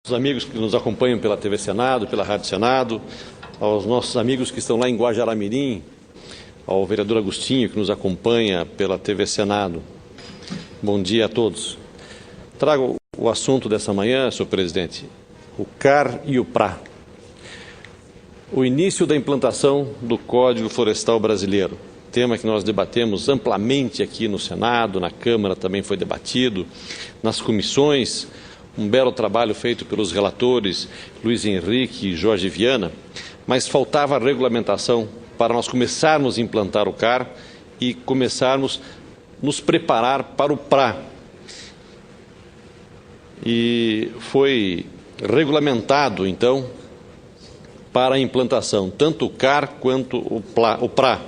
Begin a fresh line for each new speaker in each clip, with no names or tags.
Os amigos que nos acompanham pela TV Senado, pela Rádio Senado, aos nossos amigos que estão lá em Guajará-Mirim, ao vereador Agostinho, que nos acompanha pela TV Senado. Bom dia a todos. Trago o assunto dessa manhã, senhor presidente, o CAR e o PRA. O início da implantação do Código Florestal Brasileiro, tema que nós debatemos amplamente aqui no Senado, na Câmara também foi debatido, nas comissões, um belo trabalho feito pelos relatores Luiz Henrique e Jorge Viana, mas faltava a regulamentação para nós começarmos a implantar o CAR e começarmos a nos preparar para o PRA. E foi regulamentado, então, para a implantação, tanto o CAR quanto o PRA.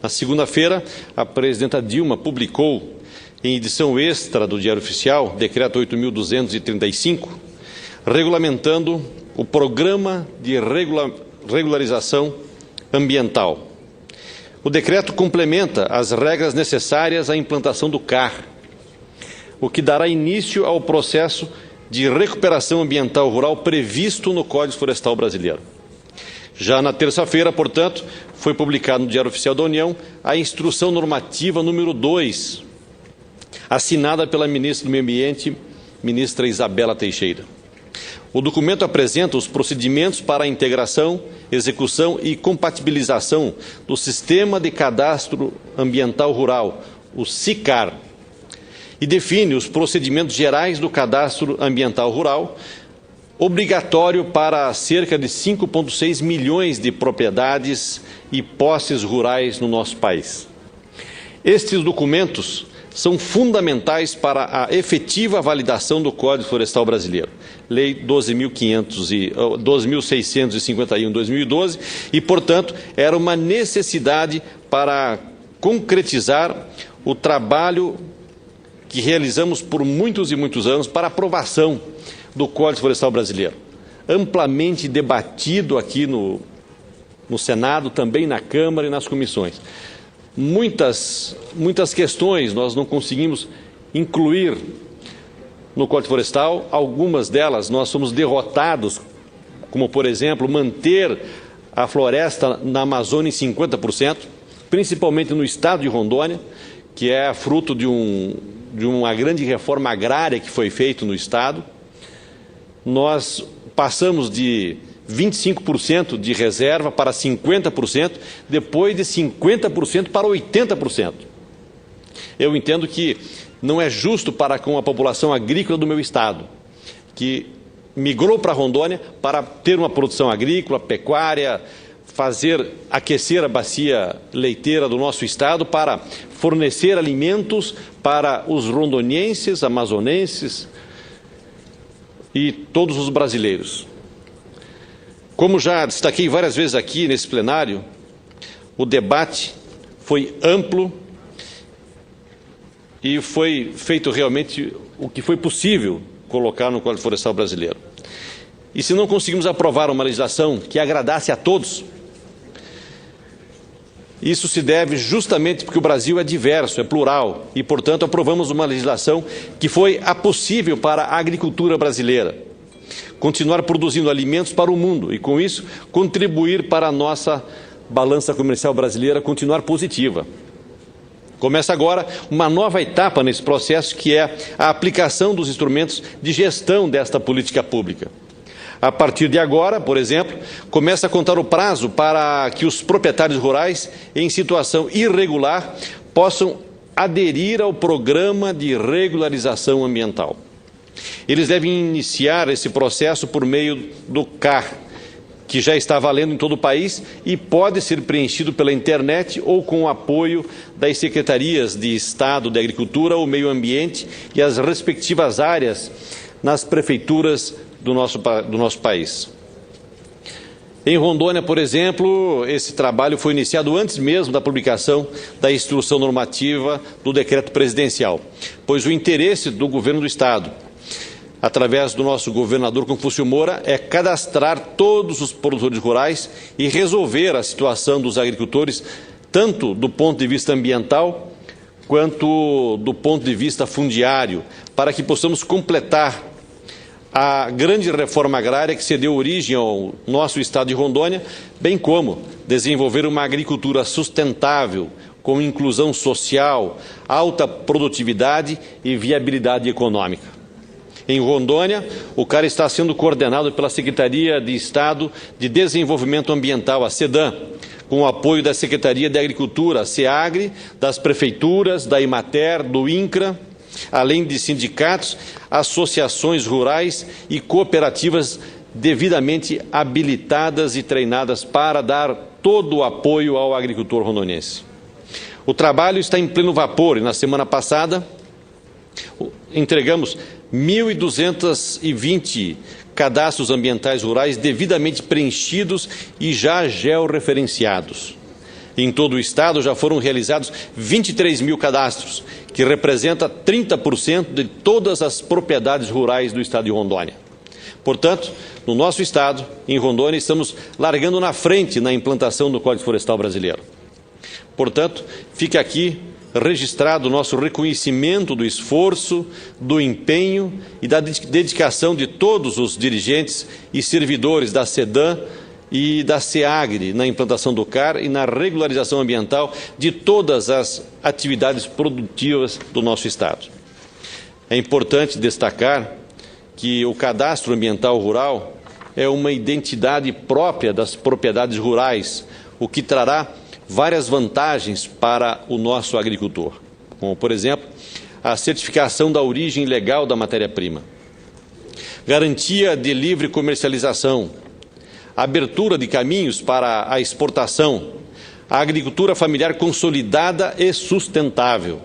Na segunda-feira, a presidenta Dilma publicou, em edição extra do Diário Oficial, Decreto 8.235, regulamentando o Programa de Regularização Ambiental. O decreto complementa as regras necessárias à implantação do CAR, o que dará início ao processo de recuperação ambiental rural previsto no Código Florestal Brasileiro. Já na terça-feira, portanto, foi publicado no Diário Oficial da União a Instrução Normativa número 2, assinada pela ministra do Meio Ambiente, ministra Isabela Teixeira. O documento apresenta os procedimentos para a integração, execução e compatibilização do Sistema de Cadastro Ambiental Rural, o SICAR, e define os procedimentos gerais do Cadastro Ambiental Rural, obrigatório para cerca de 5,6 milhões de propriedades e posses rurais no nosso país. Estes documentos são fundamentais para a efetiva validação do Código Florestal Brasileiro, Lei 12.651, 2012, e, portanto, era uma necessidade para concretizar o trabalho que realizamos por muitos e muitos anos para aprovação do Código Florestal Brasileiro, amplamente debatido aqui no Senado, também na Câmara e nas comissões. Muitas questões nós não conseguimos incluir no Código Florestal, algumas delas nós somos derrotados, como, por exemplo, manter a floresta na Amazônia em 50%, principalmente no estado de Rondônia, que é fruto de uma grande reforma agrária que foi feita no estado. Nós passamos de 25% de reserva para 50%, depois de 50% para 80%. Eu entendo que não é justo para com a população agrícola do meu estado, que migrou para Rondônia para ter uma produção agrícola, pecuária, aquecer a bacia leiteira do nosso estado para fornecer alimentos para os rondonienses, amazonenses e todos os brasileiros. Como já destaquei várias vezes aqui nesse plenário, o debate foi amplo e foi feito realmente o que foi possível colocar no Código Florestal Brasileiro. E se não conseguimos aprovar uma legislação que agradasse a todos, isso se deve justamente porque o Brasil é diverso, é plural e, portanto, aprovamos uma legislação que foi a possível para a agricultura brasileira. Continuar produzindo alimentos para o mundo e, com isso, contribuir para a nossa balança comercial brasileira continuar positiva. Começa agora uma nova etapa nesse processo, que é a aplicação dos instrumentos de gestão desta política pública. A partir de agora, por exemplo, começa a contar o prazo para que os proprietários rurais em situação irregular possam aderir ao Programa de Regularização Ambiental. Eles devem iniciar esse processo por meio do CAR, que já está valendo em todo o país e pode ser preenchido pela internet ou com o apoio das secretarias de Estado de Agricultura ou Meio Ambiente e as respectivas áreas nas prefeituras do nosso país. Em Rondônia, por exemplo, esse trabalho foi iniciado antes mesmo da publicação da instrução normativa do decreto presidencial, pois o interesse do governo do Estado, através do nosso governador Confúcio Moura, é cadastrar todos os produtores rurais e resolver a situação dos agricultores, tanto do ponto de vista ambiental quanto do ponto de vista fundiário, para que possamos completar a grande reforma agrária que se deu origem ao nosso estado de Rondônia, bem como desenvolver uma agricultura sustentável, com inclusão social, alta produtividade e viabilidade econômica. Em Rondônia, o CAR está sendo coordenado pela Secretaria de Estado de Desenvolvimento Ambiental, a SEDAM, com o apoio da Secretaria de Agricultura, a SEAGRE, das prefeituras, da Imater, do INCRA, além de sindicatos, associações rurais e cooperativas devidamente habilitadas e treinadas para dar todo o apoio ao agricultor rondonense. O trabalho está em pleno vapor e, na semana passada, entregamos 1.220 cadastros ambientais rurais devidamente preenchidos e já georreferenciados. Em todo o estado já foram realizados 23 mil cadastros, que representa 30% de todas as propriedades rurais do estado de Rondônia. Portanto, no nosso estado, em Rondônia, estamos largando na frente na implantação do Código Florestal brasileiro. Portanto, fica aqui registrado o nosso reconhecimento do esforço, do empenho e da dedicação de todos os dirigentes e servidores da SEDAM e da SEAGRE na implantação do CAR e na regularização ambiental de todas as atividades produtivas do nosso estado. É importante destacar que o cadastro ambiental rural é uma identidade própria das propriedades rurais, o que trará várias vantagens para o nosso agricultor, como, por exemplo, a certificação da origem legal da matéria-prima, garantia de livre comercialização, abertura de caminhos para a exportação, a agricultura familiar consolidada e sustentável,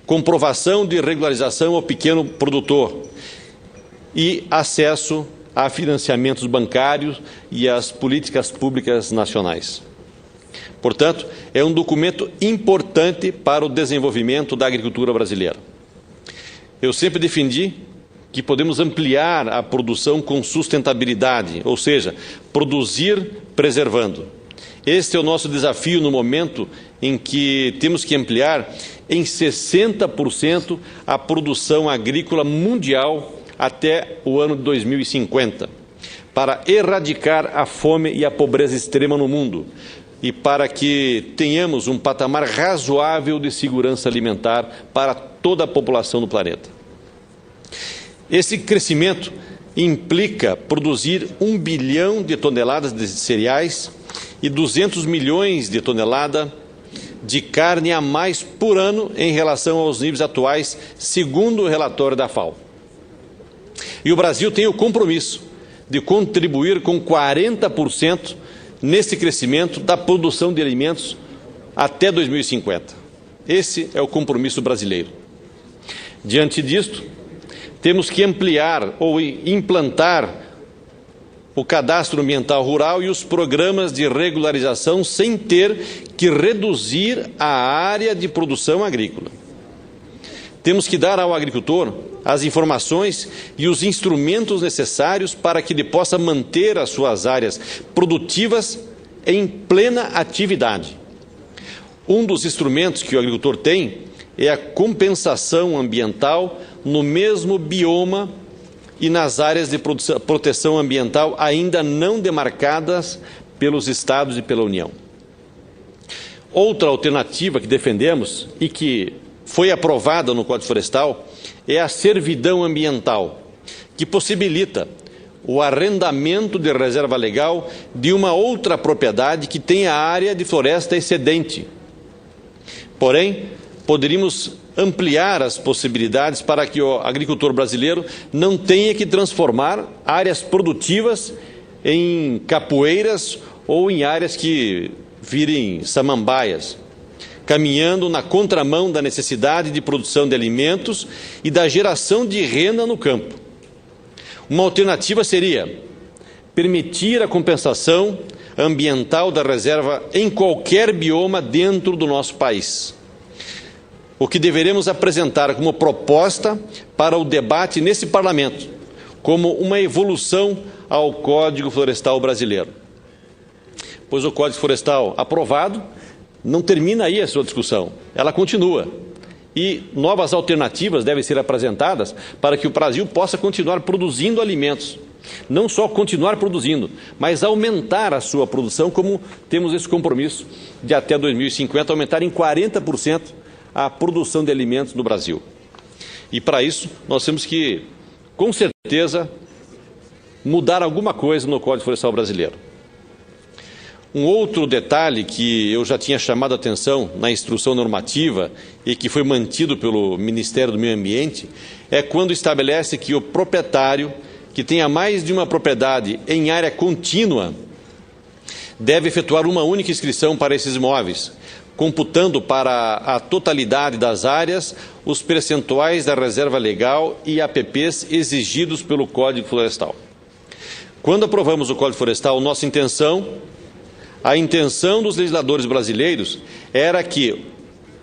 comprovação de regularização ao pequeno produtor e acesso a financiamentos bancários e às políticas públicas nacionais. Portanto, é um documento importante para o desenvolvimento da agricultura brasileira. Eu sempre defendi que podemos ampliar a produção com sustentabilidade, ou seja, produzir preservando. Este é o nosso desafio no momento em que temos que ampliar em 60% a produção agrícola mundial até o ano de 2050, para erradicar a fome e a pobreza extrema no mundo e para que tenhamos um patamar razoável de segurança alimentar para toda a população do planeta. Esse crescimento implica produzir 1 bilhão de toneladas de cereais e 200 milhões de toneladas de carne a mais por ano em relação aos níveis atuais, segundo o relatório da FAO. E o Brasil tem o compromisso de contribuir com 40% nesse crescimento da produção de alimentos até 2050. Esse é o compromisso brasileiro. Diante disto, temos que ampliar ou implantar o cadastro ambiental rural e os programas de regularização sem ter que reduzir a área de produção agrícola. Temos que dar ao agricultor as informações e os instrumentos necessários para que ele possa manter as suas áreas produtivas em plena atividade. Um dos instrumentos que o agricultor tem é a compensação ambiental no mesmo bioma e nas áreas de proteção ambiental ainda não demarcadas pelos estados e pela União. Outra alternativa que defendemos e que foi aprovada no Código Florestal é a servidão ambiental, que possibilita o arrendamento de reserva legal de uma outra propriedade que tenha área de floresta excedente. Porém, poderíamos ampliar as possibilidades para que o agricultor brasileiro não tenha que transformar áreas produtivas em capoeiras ou em áreas que virem samambaias, caminhando na contramão da necessidade de produção de alimentos e da geração de renda no campo. Uma alternativa seria permitir a compensação ambiental da reserva em qualquer bioma dentro do nosso país, o que deveremos apresentar como proposta para o debate nesse Parlamento, como uma evolução ao Código Florestal brasileiro. Pois o Código Florestal aprovado não termina aí a sua discussão, ela continua. e novas alternativas devem ser apresentadas para que o Brasil possa continuar produzindo alimentos. Não só continuar produzindo, mas aumentar a sua produção, como temos esse compromisso de até 2050 aumentar em 40% a produção de alimentos no Brasil. E para isso nós temos que, com certeza, mudar alguma coisa no Código Florestal brasileiro. Um outro detalhe que eu já tinha chamado a atenção na instrução normativa e que foi mantido pelo Ministério do Meio Ambiente é quando estabelece que o proprietário que tenha mais de uma propriedade em área contínua deve efetuar uma única inscrição para esses imóveis, computando para a totalidade das áreas os percentuais da reserva legal e APPs exigidos pelo Código Florestal. Quando aprovamos o Código Florestal, a intenção dos legisladores brasileiros era que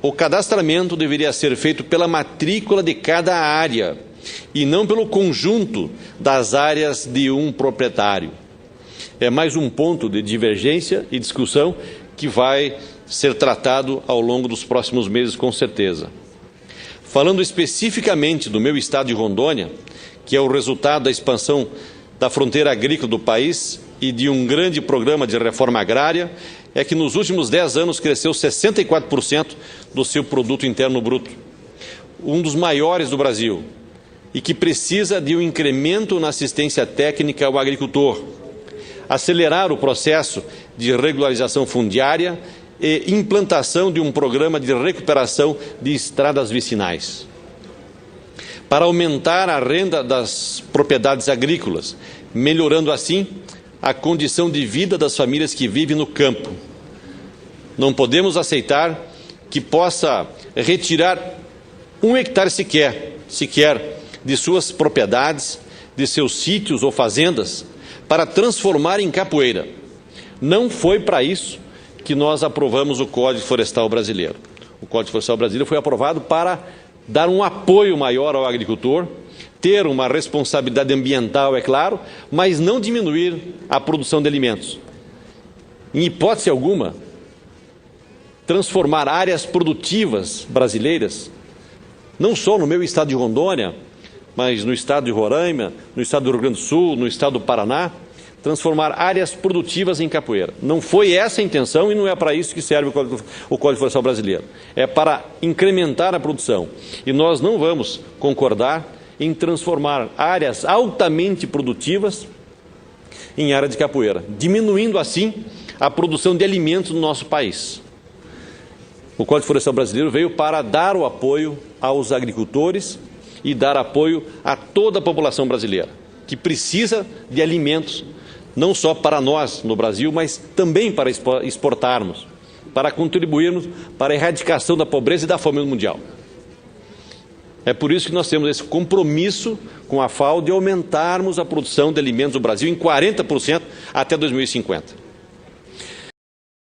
o cadastramento deveria ser feito pela matrícula de cada área e não pelo conjunto das áreas de um proprietário. É mais um ponto de divergência e discussão que vai ser tratado ao longo dos próximos meses, com certeza. Falando especificamente do meu estado de Rondônia, que é o resultado da expansão da fronteira agrícola do país e de um grande programa de reforma agrária, é que nos últimos 10 anos cresceu 64% do seu produto interno bruto, um dos maiores do Brasil, e que precisa de um incremento na assistência técnica ao agricultor, acelerar o processo de regularização fundiária e implantação de um programa de recuperação de estradas vicinais. Para aumentar a renda das propriedades agrícolas, melhorando assim a condição de vida das famílias que vivem no campo. Não podemos aceitar que possa retirar 1 hectare sequer de suas propriedades, de seus sítios ou fazendas, para transformar em capoeira. Não foi para isso que nós aprovamos o Código Florestal brasileiro. O Código Florestal brasileiro foi aprovado para dar um apoio maior ao agricultor, ter uma responsabilidade ambiental, é claro, mas não diminuir a produção de alimentos. Em hipótese alguma, transformar áreas produtivas brasileiras, não só no meu estado de Rondônia, mas no estado de Roraima, no estado do Rio Grande do Sul, no estado do Paraná, transformar áreas produtivas em capoeira. Não foi essa a intenção e não é para isso que serve o Código Florestal brasileiro. É para incrementar a produção. E nós não vamos concordar em transformar áreas altamente produtivas em área de capoeira, diminuindo assim a produção de alimentos no nosso país. O Código Florestal brasileiro veio para dar o apoio aos agricultores e dar apoio a toda a população brasileira, que precisa de alimentos, não só para nós no Brasil, mas também para exportarmos, para contribuirmos para a erradicação da pobreza e da fome mundial. É por isso que nós temos esse compromisso com a FAO de aumentarmos a produção de alimentos no Brasil em 40% até 2050.